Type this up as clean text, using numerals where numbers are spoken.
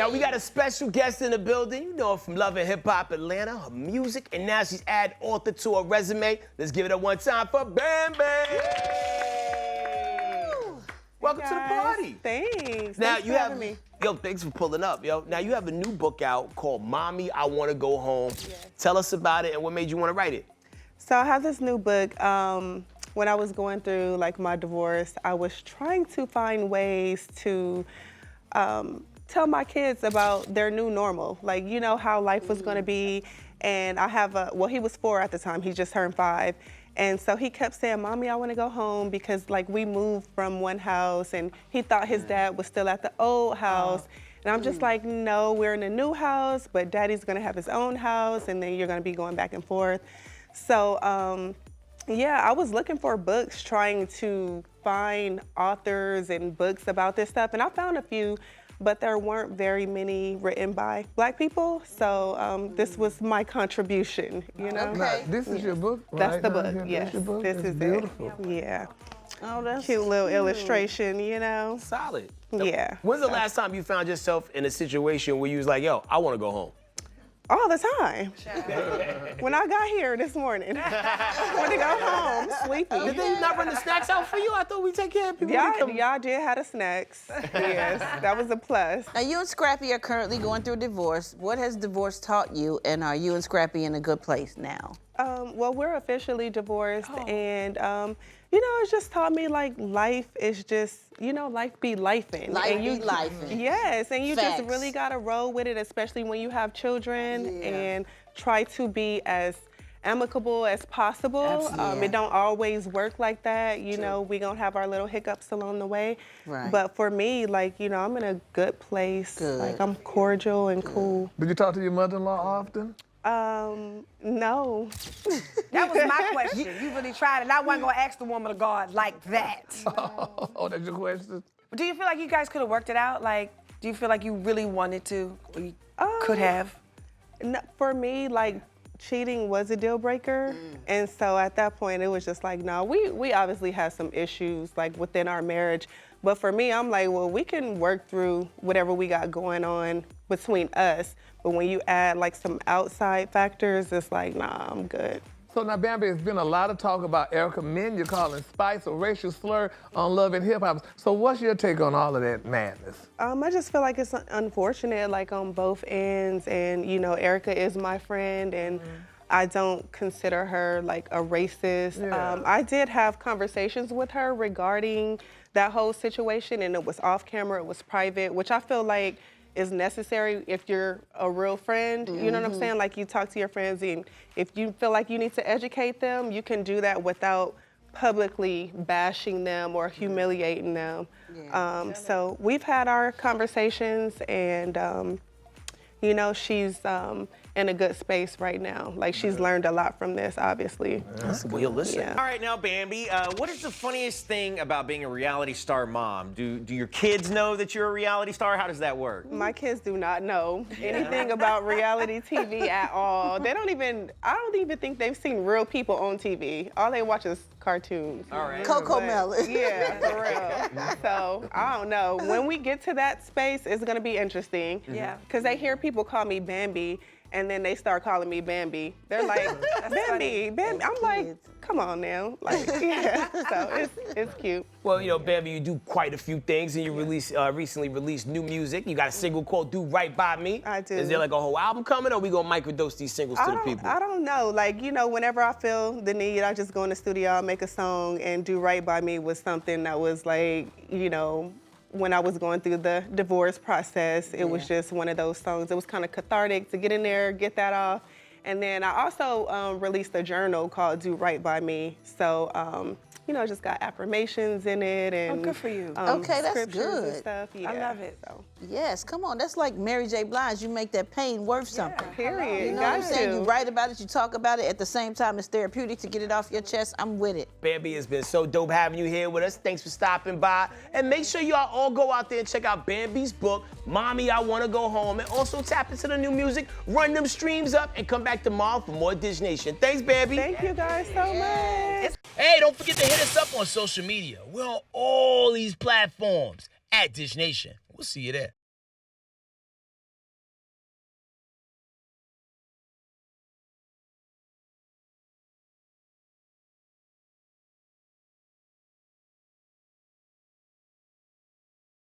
Now, we got a special guest in the building. You know her from Love and Hip Hop Atlanta, her music, and now she's added author to her resume. Let's give it up one time for Bambi. Welcome to the party. Thanks. Now, Thanks you for have having me. Yo, thanks for pulling up, yo. Now, you have a new book out called Mommy, I Want to Go Home. Yes. Tell us about it and what made you want to write it. So I have this new book. When I was going through like my divorce, I was trying to find ways to tell my kids about their new normal. Like, you know, how life was gonna be. And I have well, he was 4 at the time, he just turned 5. And so he kept saying, Mommy, I wanna go home because like we moved from one house and he thought his dad was still at the old house. And I'm just like, no, we're in a new house, but Daddy's gonna have his own house and then you're gonna be going back and forth. So, yeah, I was looking for books, trying to find authors and books about this stuff, and I found a few, but there weren't very many written by Black people, so this was my contribution, you know? Okay. Now, this is your book, right? That's the book, Here, yes. That's your book? This That's is beautiful. it. Yeah. Oh, that's Cute little illustration, you know? Solid. Yeah. When's the last time you found yourself in a situation where you was like, yo, I want to go home? All the time. When I got here this morning, I want to go home, sleepy. Did they not run the snacks out for you? I thought we take care of people. when they come. Y'all did have the snacks. Yes, that was a plus. Now, you and Scrappy are currently going through a divorce. What has divorce taught you, and are you and Scrappy in a good place now? Well, we're officially divorced, and you know, it's just taught me like life is just, you know, life be lifing. Life and be lifing. Yes, and you Facts. just really gotta roll with it, especially when you have children, and try to be as amicable as possible. Absolutely. It don't always work like that. You know, we gonna have our little hiccups along the way. Right. But for me, like, you know, I'm in a good place. Good. Like, I'm cordial and cool. Did you talk to your mother-in-law often? No. That was my question. You really tried it. I wasn't gonna ask the woman of God like that. Oh, that's your question? Do you feel like you guys could have worked it out? Like, do you feel like you really wanted to, or you could have? No, for me, like, cheating was a deal breaker. And so at that point, it was just like, no, we obviously had some issues, like, within our marriage. But for me, I'm like, well, we can work through whatever we got going on between us. But when you add, like, some outside factors, it's like, nah, I'm good. So now, Bambi, there's been a lot of talk about Erica Mena calling Spice a racial slur on Love and Hip Hop. So what's your take on all of that madness? I just feel like it's unfortunate, like, on both ends. And, you know, Erica is my friend, and I don't consider her, like, a racist. Yeah. I did have conversations with her regarding that whole situation, and it was off camera, it was private, which I feel like is necessary if you're a real friend. You know what I'm saying? Like, you talk to your friends, and if you feel like you need to educate them, you can do that without publicly bashing them or humiliating them. So we've had our conversations, and you know, she's in a good space right now. Like, she's learned a lot from this, obviously. That's the way you listen. Yeah. All right, now, Bambi, what is the funniest thing about being a reality star mom? Do your kids know that you're a reality star? How does that work? My kids do not know anything about reality TV at all. I don't even think they've seen real people on TV. All they watch is cartoons. All right. Coco But, Melon. Yeah, for real. So, I don't know. When we get to that space, it's gonna be interesting. Yeah. Because they hear people call me Bambi, and then they start calling me Bambi. They're like, Bambi, Bambi. I'm like, come on now. Like, yeah. So it's cute. Well, you know, Bambi, you do quite a few things, and you recently released new music. You got a single called Do Right By Me. I do. Is there like a whole album coming, or we gonna microdose these singles to the people? I don't know. Like, you know, whenever I feel the need, I just go in the studio, I'll make a song, and Do Right By Me was something that was like, you know, when I was going through the divorce process, it was just one of those songs. It was kind of cathartic to get in there, get that off. And then I also released a journal called Do Right By Me. So, you know, just got affirmations in it and good for you. Okay, that's scriptures and good. stuff. Yeah, I love it. So, Yes, come on. That's like Mary J. Blige. You make that pain worth something. period. You know what I'm Got saying? to. You write about it, you talk about it. At the same time, it's therapeutic to get it off your chest. I'm with it. Bambi, it's been so dope having you here with us. Thanks for stopping by. And make sure y'all all go out there and check out Bambi's book, Mommy, I Want to Go Home. And also tap into the new music, run them streams up, and come back tomorrow for more Dish Nation. Thanks, Bambi. Thank you guys so much. Hey, don't forget to hit us up on social media. We're on all these platforms at Dish Nation. We'll see you there.